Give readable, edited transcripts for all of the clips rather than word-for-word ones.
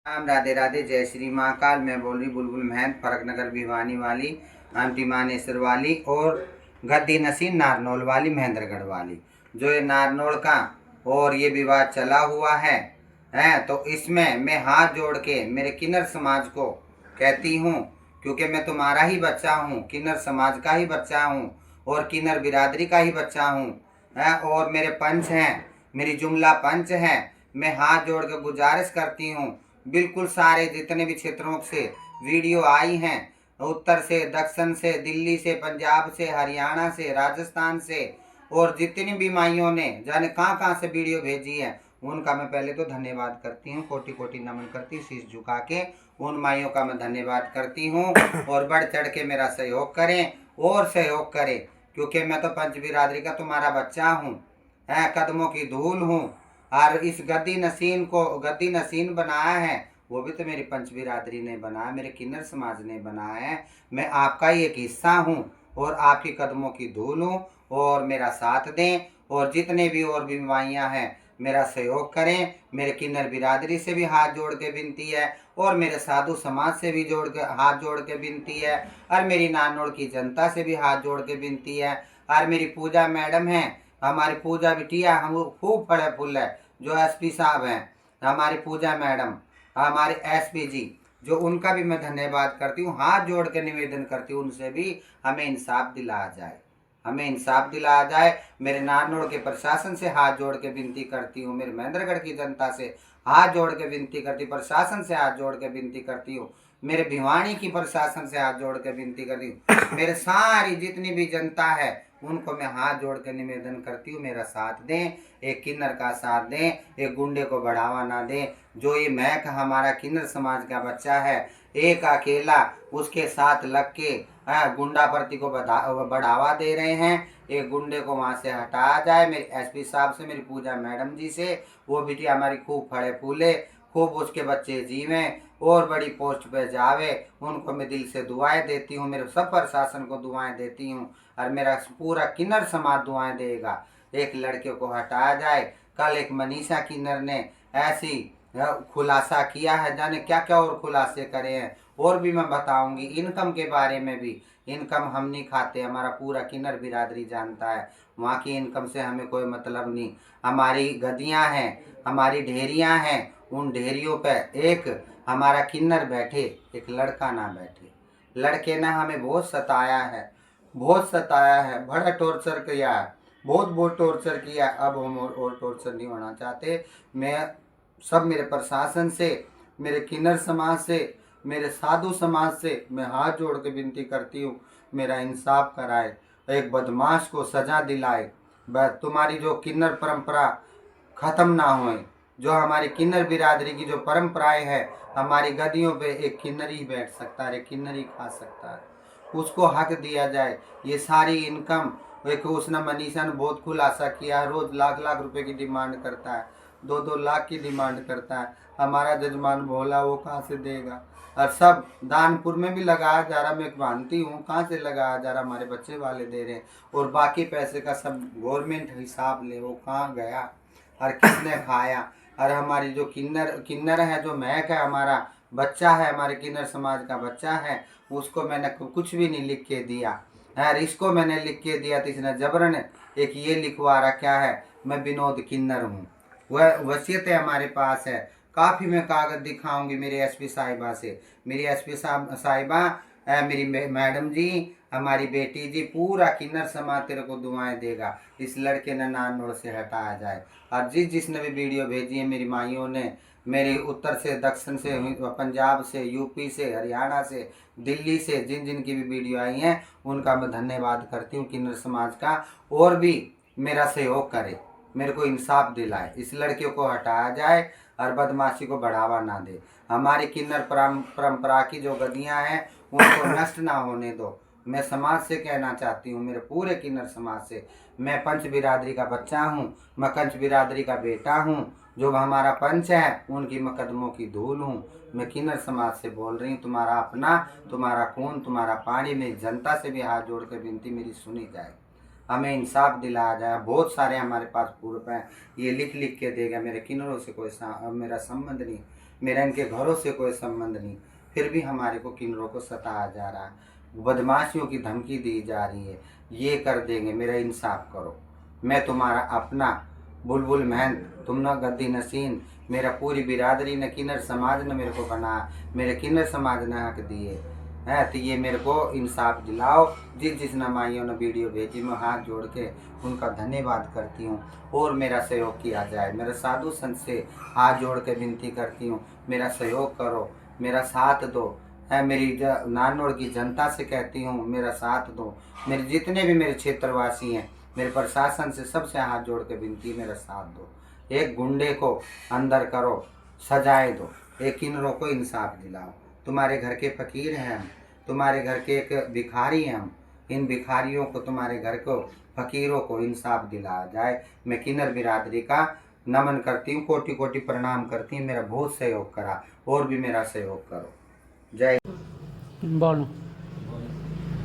राम राधे राधे। जय श्री महाकाल। मैं बोल रही बुलबुल महंत, फरक नगर भिवानी वाली, आंटी मानेसर वाली और गद्दी नसीन नारनौल वाली, महेंद्रगढ़ वाली। जो ये नारनौल का और ये विवाद चला हुआ है तो इसमें मैं हाथ जोड़ के मेरे किन्नर समाज को कहती हूँ, क्योंकि मैं तुम्हारा ही बच्चा हूँ, किन्नर समाज का ही बच्चा हूँ और किन्नर बिरादरी का ही बच्चा हूँ और मेरे पंच हैं, मेरी जुमला पंच हैं। मैं हाथ जोड़ के गुजारिश करती हूँ, बिल्कुल सारे जितने भी क्षेत्रों से वीडियो आई हैं, उत्तर से, दक्षिण से, दिल्ली से, पंजाब से, हरियाणा से, राजस्थान से, और जितनी भी माइयों ने जाने कहाँ से वीडियो भेजी है, उनका मैं पहले तो धन्यवाद करती हूँ, कोटि कोटि नमन करती हूँ, शीश झुका के उन माइयों का मैं धन्यवाद करती हूँ। और बढ़ चढ़ के मेरा सहयोग करें और सहयोग करें, क्योंकि मैं तो पंच बिरादरी का तुम्हारा बच्चा हूँ, कदमों की धूल हूँ। और इस गद्दी नसीन बनाया है वो भी तो मेरी पंच बिरादरी ने बनाया, मेरे किन्नर समाज ने बनाया है। मैं आपका ही एक हिस्सा हूँ और आपके कदमों की धूल हूँ, और मेरा साथ दें और जितने भी और भी माइयाँ हैं मेरा सहयोग करें। मेरे किन्नर बिरादरी से भी हाथ जोड़ के विनती है और मेरे साधु समाज से भी हाथ जोड़ के विनती है, और मेरी नारनौल की जनता से भी हाथ जोड़ के विनती है। और मेरी पूजा मैडम है, हमारी पूजा बिटिया, हम खूब फले फूल है, जो एसपी साहब हैं हमारी पूजा मैडम, हमारे एसपी जी, जो उनका भी मैं धन्यवाद करती हूँ। हाथ जोड़ के निवेदन करती हूँ उनसे भी हमें इंसाफ दिलाया जाए, हमें इंसाफ दिलाया जाए। मेरे नारनौल के प्रशासन से हाथ जोड़ के विनती करती हूँ, मेरे महेंद्रगढ़ की जनता से हाथ जोड़ के विनती करती हूँ, प्रशासन से हाथ जोड़ के विनती करती हूँ, मेरे भिवानी की प्रशासन से हाथ जोड़ के विनती करती हूँ, मेरे सारी जितनी भी जनता है उनको मैं हाथ जोड़ के निवेदन करती हूँ, मेरा साथ दें, एक किन्नर का साथ दें, एक गुंडे को बढ़ावा ना दें। जो ये महक हमारा किन्नर समाज का बच्चा है, एक अकेला उसके साथ लग के गुंडा प्रति को बढ़ावा दे रहे हैं, एक गुंडे को वहाँ से हटाया जाए। मेरे एसपी साहब से, मेरी पूजा मैडम जी से, वो बिटिया हमारी खूब फड़े फूले, खूब उसके बच्चे जीवें और बड़ी पोस्ट पे जावे, उनको मैं दिल से दुआएं देती हूँ, मेरे सब प्रशासन को दुआएं देती हूँ, और मेरा पूरा किन्नर समाज दुआएं देगा। एक लड़के को हटाया जाए। कल एक मनीषा किन्नर ने ऐसी खुलासा किया है, जाने क्या क्या और खुलासे करे हैं, और भी मैं बताऊंगी। इनकम के बारे में भी, इनकम हम नहीं खाते, हमारा पूरा किन्नर बिरादरी जानता है, वहाँ की इनकम से हमें कोई मतलब नहीं। हमारी गद्दियाँ हैं, हमारी ढेरियाँ हैं, उन ढेरियों पे एक हमारा किन्नर बैठे, एक लड़का ना बैठे। लड़के ने हमें बहुत सताया है, बहुत सताया है, बड़ा टॉर्चर किया है, बहुत टॉर्चर किया। अब हम और टॉर्चर नहीं होना चाहते। मैं सब मेरे प्रशासन से, मेरे किन्नर समाज से, मेरे साधु समाज से मैं हाथ जोड़ के विनती करती हूँ, मेरा इंसाफ कराए, एक बदमाश को सजा दिलाए। तुम्हारी जो किन्नर परंपरा ख़त्म ना होए, जो हमारी किन्नर बिरादरी की जो परंपराएं हैं, हमारी गद्दियों पे एक किन्नर ही बैठ सकता है, एक किन्नर ही खा सकता है, उसको हक दिया जाए। ये सारी इनकम, एक उसने मनीषा ने बहुत खुलासा किया है, रोज़ लाख लाख रुपए की डिमांड करता है, 2-2 लाख की डिमांड करता है। हमारा जजमान भोला वो कहाँ से देगा? और सब दानपुर में भी लगाया जा रहा, मैं मानती हूँ, कहाँ से लगाया जा रहा, हमारे बच्चे वाले दे रहे हैं, और बाकी पैसे का सब गवर्नमेंट हिसाब ले, वो कहाँ गया और किसने खाया। और हमारी जो किन्नर है, जो महक है, हमारा बच्चा है, हमारे किन्नर समाज का बच्चा है, उसको मैंने कुछ भी नहीं लिख के दिया है, इसको मैंने लिख के दिया तो इसने जबरन एक ये लिखवा रखा है, मैं विनोद किन्नर हूँ। वह वसीयतें हमारे पास है, काफ़ी मैं कागज़ दिखाऊंगी मेरी एसपी साहिबा से, मेरी एसपी साहिबा, मेरी मैडम जी, हमारी बेटी जी, पूरा किन्नर समाज तेरे को दुआएं देगा। इस लड़के ने नारनौल से हटाया जाए। और जिसने भी वीडियो भेजी है मेरी माइयों ने, मेरे उत्तर से, दक्षिण से, पंजाब से, यूपी से, हरियाणा से, दिल्ली से, जिन जिन की भी वीडियो आई हैं, उनका मैं धन्यवाद करती हूँ किन्नर समाज का। और भी मेरा सहयोग करे, मेरे को इंसाफ दिलाए, इस लड़के को हटाया जाए और बदमाशी को बढ़ावा ना दे। हमारी किन्नर परंपरा की जो गद्दियाँ हैं उनको नष्ट ना होने दो। मैं समाज से कहना चाहती हूँ, मेरे पूरे किन्नर समाज से, मैं पंच बिरादरी का बच्चा हूँ, मैं कंच बिरादरी का बेटा हूँ, जो हमारा पंच है उनकी मैं कदमों की धूल हूँ। मैं किन्नर समाज से बोल रही हूँ, तुम्हारा अपना, तुम्हारा खून, तुम्हारा पानी, मेरी जनता से भी हाथ जोड़ कर विनती मेरी सुनी जाए, हमें इंसाफ दिलाया जाए। बहुत सारे हमारे पास प्रूफ हैं, ये लिख लिख के देगा। मेरे किन्नरों से कोई मेरा संबंध नहीं, मेरा इनके घरों से कोई संबंध नहीं, फिर भी हमारे को किन्नरों को सताया जा रहा है, बदमाशियों की धमकी दी जा रही है, ये कर देंगे, मेरा इंसाफ करो। मैं तुम्हारा अपना बुलबुल महंत, तुम न गद्दी नसीन, मेरा पूरी बिरादरी न किन्नर समाज ने मेरे को बना, मेरे किन्नर समाज ने हक दिए है, तो ये मेरे को इंसाफ दिलाओ। जिस नमाइयों ने वीडियो भेजी, मैं हाथ जोड़ के उनका धन्यवाद करती हूँ और मेरा सहयोग किया जाए। मेरे साधु संत से हाथ जोड़ के विनती करती हूँ, मेरा सहयोग करो, मेरा साथ दो है। मेरी नारनौल की जनता से कहती हूँ, मेरा साथ दो। मेरे जितने भी मेरे क्षेत्रवासी हैं, मेरे प्रशासन से सबसे हाथ जोड़ के विनती, मेरा साथ दो। एक गुंडे को अंदर करो, सजाए दो, एक किन्नरों को इंसाफ दिलाओ। तुम्हारे घर के फकीर हैं हम, तुम्हारे घर के एक भिखारी हैं हम, इन भिखारियों को, तुम्हारे घर को फकीरों को इंसाफ दिलाया जाए। मैं किन्नर बिरादरी का नमन करती हूँ, कोटि कोटि प्रणाम करती हूँ। मेरा बहुत सहयोग करा, और भी मेरा सहयोग करो। जय बोलो।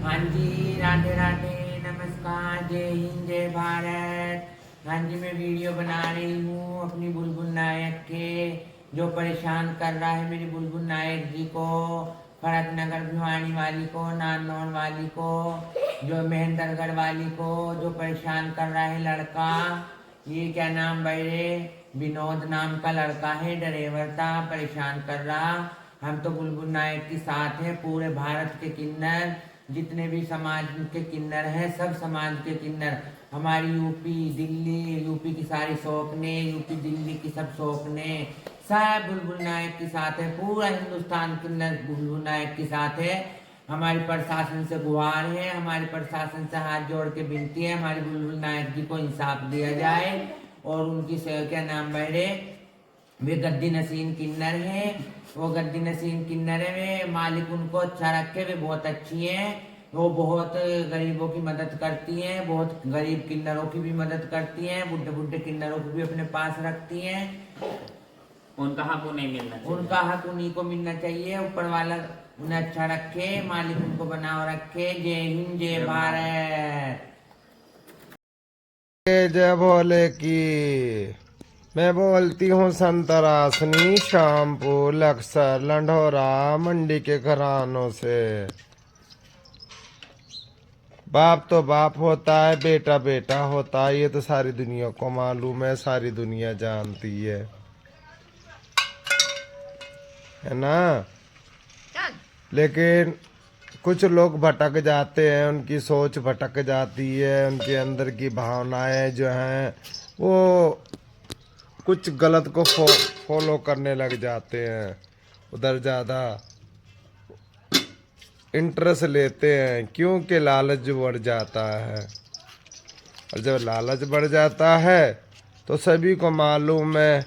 हाँ जी, राधे राधे, नमस्कार, जय हिंद, जय भारत। हाँ जी, मैं वीडियो बना रही हूँ अपनी बुलबुल नायक के, जो परेशान कर रहा है मेरी बुलबुल नायक जी को, फरक नगर भिवानी वाली को, नारनौल वाली को, जो महेंद्रगढ़ वाली को, जो परेशान कर रहा है लड़का। ये क्या नाम बड़े विनोद नाम का लड़का है, ड्राइवर था, परेशान कर रहा। हम तो बुलबुल नायक के साथ हैं, पूरे भारत के किन्नर, जितने भी समाज के किन्नर हैं, सब समाज के किन्नर, हमारी यूपी दिल्ली, यूपी की सारी शौकने, यूपी दिल्ली की सब शौकने, सब बुलबुल नायक के साथ है। पूरा हिंदुस्तान किन्नर बुलबुल नायक के साथ है। हमारी प्रशासन से गुहार है, हमारी प्रशासन से हाथ जोड़ के विनती है, हमारे बुलबुल नायक जी को इंसाफ दिया जाए। और उनकी क्या नाम बहरे, वे गद्दी नसीन किन्नर है, वो गद्दी नसीन किन्नर है, वे मालिक उनको अच्छा रखे, वे बहुत अच्छी हैं। वो बहुत गरीबों की मदद करती हैं, बहुत गरीब किन्नरों की भी मदद करती हैं, बुढ़े बुढ़े किन्नरों को भी अपने पास रखती हैं। उनका हक उन्हें मिलना चाहिए, उनका हक उन्हीं को मिलना चाहिए। ऊपर वाला उन्हें अच्छा रखे, मालिक उनको बनाओ रखे। जय हिंद, जय भारत। जय भोले की। मैं बोलती हूँ संतरासनी, शामपुर, अक्सर, लंढोरा मंडी के घरानों से। बाप तो बाप होता है, बेटा बेटा होता है, ये तो सारी दुनिया को मालूम है, सारी दुनिया जानती है ना। लेकिन कुछ लोग भटक जाते हैं, उनकी सोच भटक जाती है, उनके अंदर की भावनाएं जो हैं वो कुछ गलत को फॉलो करने लग जाते हैं, उधर ज़्यादा इंटरेस्ट लेते हैं, क्योंकि लालच बढ़ जाता है। और जब लालच बढ़ जाता है तो सभी को मालूम है,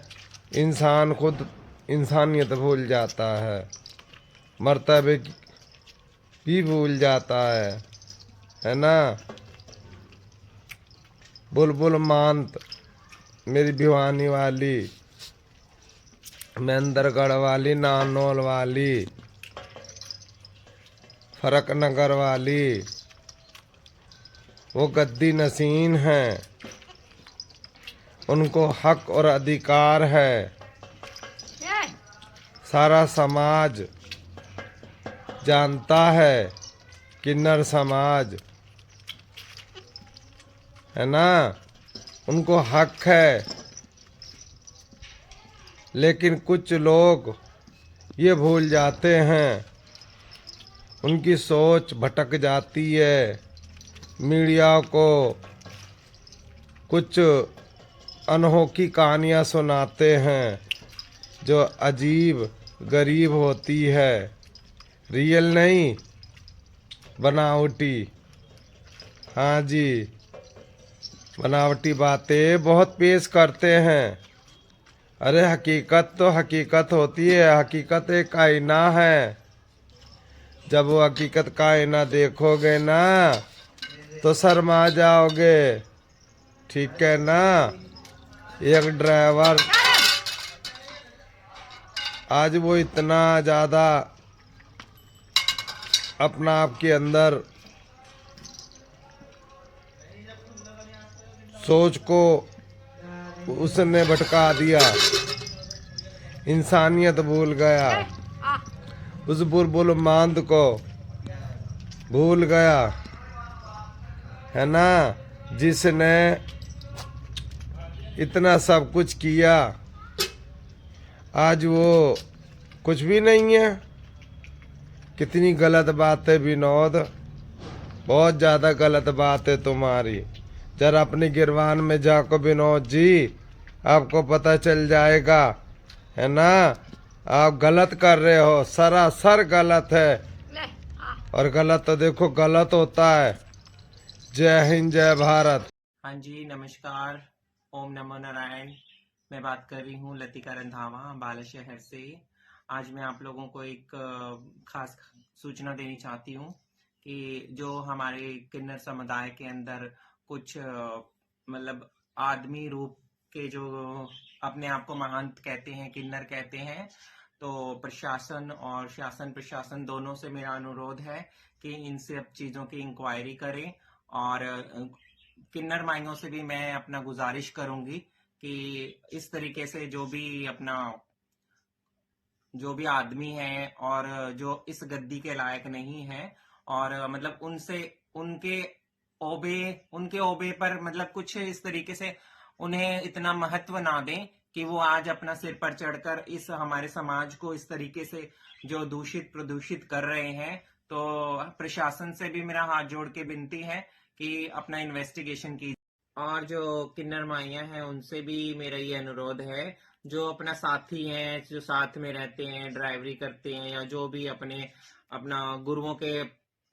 इंसान खुद इंसानियत भूल जाता है, मर्तबे भी भूल जाता है ना। बुलबुल मांत, मेरी भिवानी वाली, महेंद्रगढ़ वाली, नारनौल वाली, फरक नगर वाली, वो गद्दी नसीन हैं, उनको हक और अधिकार है। सारा समाज जानता है, किन्नर समाज है ना, उनको हक है। लेकिन कुछ लोग ये भूल जाते हैं, उनकी सोच भटक जाती है, मीडिया को कुछ अनोखी कहानियाँ सुनाते हैं जो अजीब गरीब होती है, रियल नहीं, बनावटी। हाँ जी, बनावटी बातें बहुत पेश करते हैं। अरे हकीकत तो हकीकत होती है, हकीकत एक आईना है। जब वो हकीकत का आईना देखोगे ना तो शर्मा जाओगे, ठीक है ना। एक ड्राइवर आज वो इतना ज़्यादा अपना आप के अंदर सोच को उसने भटका दिया। इंसानियत भूल गया, उस बुलबुल मांद को भूल गया, है ना, जिसने इतना सब कुछ किया, आज वो कुछ भी नहीं है। कितनी गलत बात है विनोद, बहुत ज़्यादा गलत बात है तुम्हारी। जरा अपनी गिरवान में जाको विनोद जी, आपको पता चल जाएगा, है ना। आप गलत कर रहे हो, सरासर गलत है, और गलत तो देखो गलत होता है। जय हिंद, जय भारत। हाँ जी, नमस्कार, ओम नमो नारायण। मैं बात कर रही हूँ लतिका रंधावा, अम्बाला शहर से। आज मैं आप लोगों को एक खास सूचना देनी चाहती हूँ कि जो हमारे किन्नर समुदाय के अंदर कुछ मतलब आदमी रूप के जो अपने आप को महंत कहते हैं, किन्नर कहते हैं, तो प्रशासन और शासन प्रशासन दोनों से मेरा अनुरोध है कि इन सब चीज़ों की इंक्वायरी करें। और किन्नर माइयों से भी मैं अपना गुजारिश करूंगी कि इस तरीके से जो भी आदमी है और जो इस गद्दी के लायक नहीं है, और मतलब उनसे उनके ओबे पर मतलब कुछ इस तरीके से उन्हें इतना महत्व ना दें कि वो आज अपना सिर पर चढ़कर इस हमारे समाज को इस तरीके से जो दूषित प्रदूषित कर रहे हैं। तो प्रशासन से भी मेरा हाथ जोड़ के विनती है कि अपना इन्वेस्टिगेशन कीजिए। और जो किन्नर माइयां हैं उनसे भी मेरा ये अनुरोध है, जो अपना साथी हैं, जो साथ में रहते हैं, ड्राइवरी करते हैं, या जो भी अपना गुरुओं के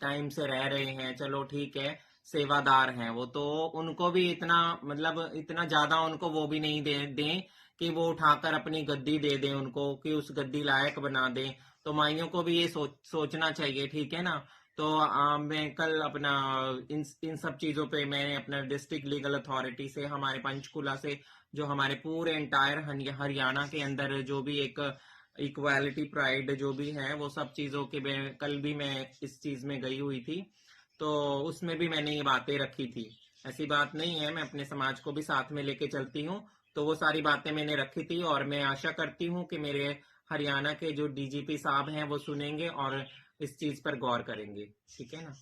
टाइम से रह रहे हैं, चलो ठीक है, सेवादार हैं वो, तो उनको भी इतना ज्यादा उनको वो भी नहीं दें कि वो उठाकर अपनी गद्दी दे दें उनको, कि उस गद्दी लायक बना दें। तो माइयों को भी ये सोचना चाहिए, ठीक है ना। तो मैं कल अपना इन सब चीज़ों पे मैंने अपना डिस्ट्रिक्ट लीगल अथॉरिटी से, हमारे पंचकुला से, जो हमारे पूरे एंटायर हरियाणा के अंदर जो भी एक इक्वालिटी प्राइड जो भी है, वो सब चीज़ों के कल भी मैं इस चीज़ में गई हुई थी, तो उसमें भी मैंने ये बातें रखी थी। ऐसी बात नहीं है, मैं अपने समाज को भी साथ में लेके चलती हूँ, तो वो सारी बातें मैंने रखी थी। और मैं आशा करती हूँ कि मेरे हरियाणा के जो डीजीपी साहब हैं वो सुनेंगे और इस चीज पर गौर करेंगे, ठीक है ना।